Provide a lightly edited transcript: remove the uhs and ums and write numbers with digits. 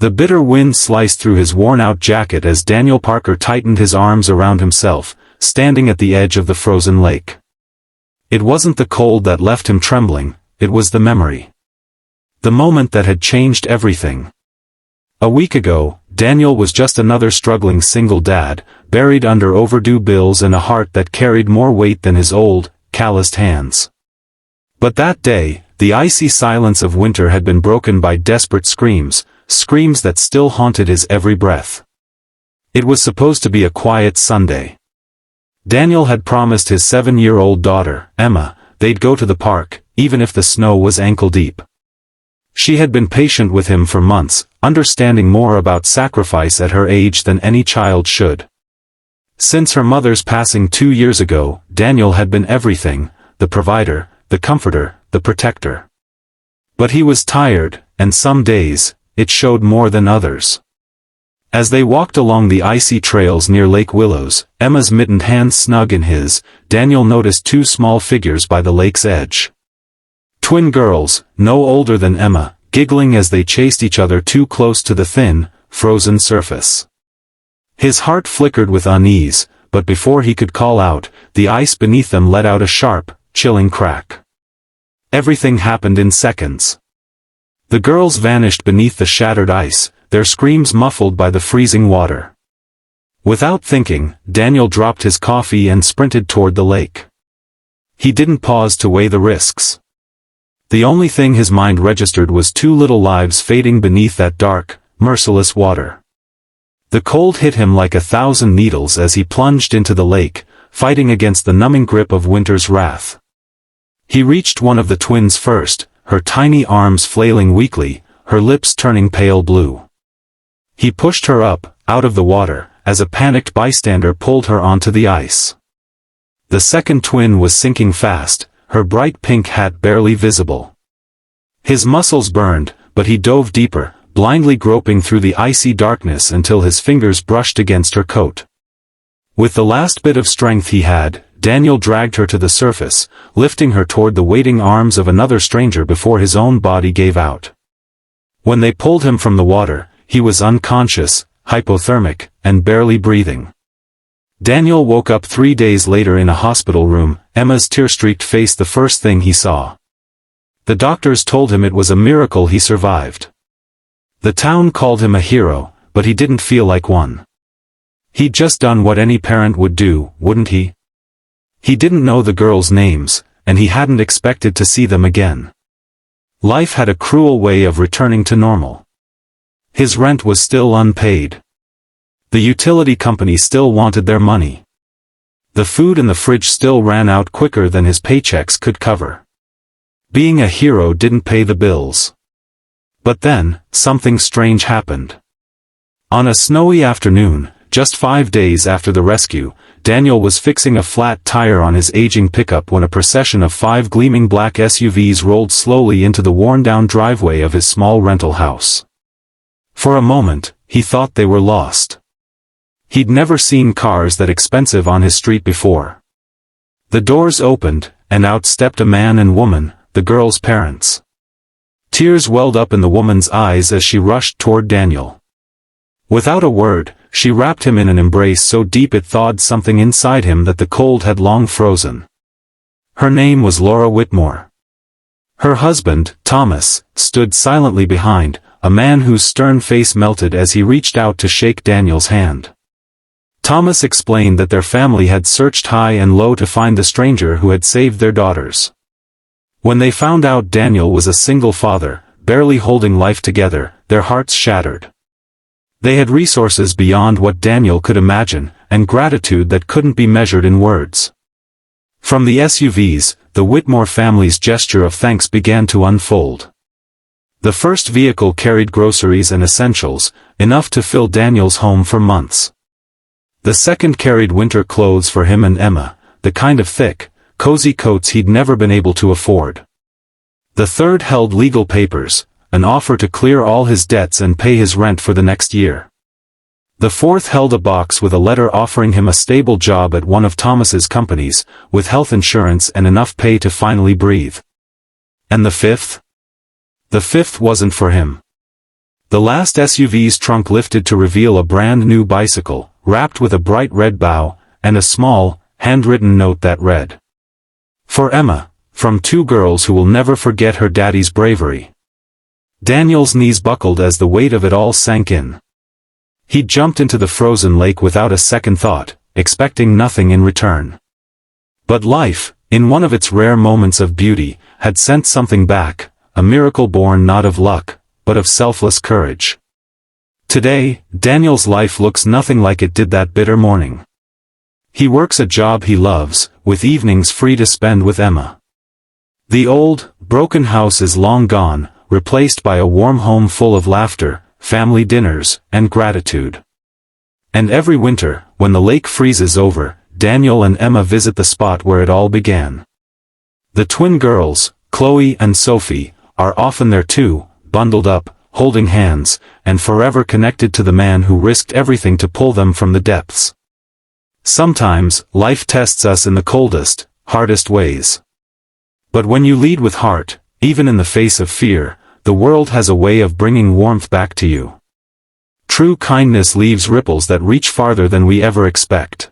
The bitter wind sliced through his worn-out jacket as Daniel Parker tightened his arms around himself, standing at the edge of the frozen lake. It wasn't the cold that left him trembling, it was the memory. The moment that had changed everything. A week ago, Daniel was just another struggling single dad, buried under overdue bills and a heart that carried more weight than his old, calloused hands. But that day, the icy silence of winter had been broken by desperate screams, screams that still haunted his every breath. It was supposed to be a quiet Sunday. Daniel had promised his 7-year-old daughter, Emma, they'd go to the park, even if the snow was ankle-deep. She had been patient with him for months, understanding more about sacrifice at her age than any child should. Since her mother's passing 2 years ago, Daniel had been everything, the provider, the comforter, the protector. But he was tired, and some days, it showed more than others. As they walked along the icy trails near Lake Willows, Emma's mittened hand snug in his, Daniel noticed 2 small figures by the lake's edge. Twin girls, no older than Emma, giggling as they chased each other too close to the thin, frozen surface. His heart flickered with unease, but before he could call out, the ice beneath them let out a sharp, chilling crack. Everything happened in seconds. The girls vanished beneath the shattered ice, their screams muffled by the freezing water. Without thinking, Daniel dropped his coffee and sprinted toward the lake. He didn't pause to weigh the risks. The only thing his mind registered was 2 little lives fading beneath that dark, merciless water. The cold hit him like 1,000 needles as he plunged into the lake, fighting against the numbing grip of winter's wrath. He reached one of the twins first, her tiny arms flailing weakly, her lips turning pale blue. He pushed her up, out of the water, as a panicked bystander pulled her onto the ice. The second twin was sinking fast, her bright pink hat barely visible. His muscles burned, but he dove deeper, blindly groping through the icy darkness until his fingers brushed against her coat. With the last bit of strength he had, Daniel dragged her to the surface, lifting her toward the waiting arms of another stranger before his own body gave out. When they pulled him from the water, he was unconscious, hypothermic, and barely breathing. Daniel woke up 3 days later in a hospital room, Emma's tear-streaked face the first thing he saw. The doctors told him it was a miracle he survived. The town called him a hero, but he didn't feel like one. He'd just done what any parent would do, wouldn't he? He didn't know the girls' names, and he hadn't expected to see them again. Life had a cruel way of returning to normal. His rent was still unpaid. The utility company still wanted their money. The food in the fridge still ran out quicker than his paychecks could cover. Being a hero didn't pay the bills. But then, something strange happened. On a snowy afternoon, just 5 days after the rescue, Daniel was fixing a flat tire on his aging pickup when a procession of 5 gleaming black SUVs rolled slowly into the worn-down driveway of his small rental house. For a moment, he thought they were lost. He'd never seen cars that expensive on his street before. The doors opened, and out stepped a man and woman, the girl's parents. Tears welled up in the woman's eyes as she rushed toward Daniel. Without a word, she wrapped him in an embrace so deep it thawed something inside him that the cold had long frozen. Her name was Laura Whitmore. Her husband, Thomas, stood silently behind, a man whose stern face melted as he reached out to shake Daniel's hand. Thomas explained that their family had searched high and low to find the stranger who had saved their daughters. When they found out Daniel was a single father, barely holding life together, their hearts shattered. They had resources beyond what Daniel could imagine, and gratitude that couldn't be measured in words. From the SUVs, the Whitmore family's gesture of thanks began to unfold. The first vehicle carried groceries and essentials, enough to fill Daniel's home for months. The second carried winter clothes for him and Emma, the kind of thick, cozy coats he'd never been able to afford. The third held legal papers, an offer to clear all his debts and pay his rent for the next year. The fourth held a box with a letter offering him a stable job at one of Thomas's companies, with health insurance and enough pay to finally breathe. And the fifth? The fifth wasn't for him. The last SUV's trunk lifted to reveal a brand new bicycle, wrapped with a bright red bow, and a small, handwritten note that read, "For Emma, from two girls who will never forget her daddy's bravery." Daniel's knees buckled as the weight of it all sank in. He jumped into the frozen lake without a second thought, expecting nothing in return. But life, in one of its rare moments of beauty, had sent something back, a miracle born not of luck, but of selfless courage. Today, Daniel's life looks nothing like it did that bitter morning. He works a job he loves, with evenings free to spend with Emma. The old, broken house is long gone, replaced by a warm home full of laughter, family dinners, and gratitude. And every winter, when the lake freezes over, Daniel and Emma visit the spot where it all began. The twin girls, Chloe and Sophie, are often there too, bundled up, holding hands, and forever connected to the man who risked everything to pull them from the depths. Sometimes, life tests us in the coldest, hardest ways. But when you lead with heart, even in the face of fear, the world has a way of bringing warmth back to you. True kindness leaves ripples that reach farther than we ever expect.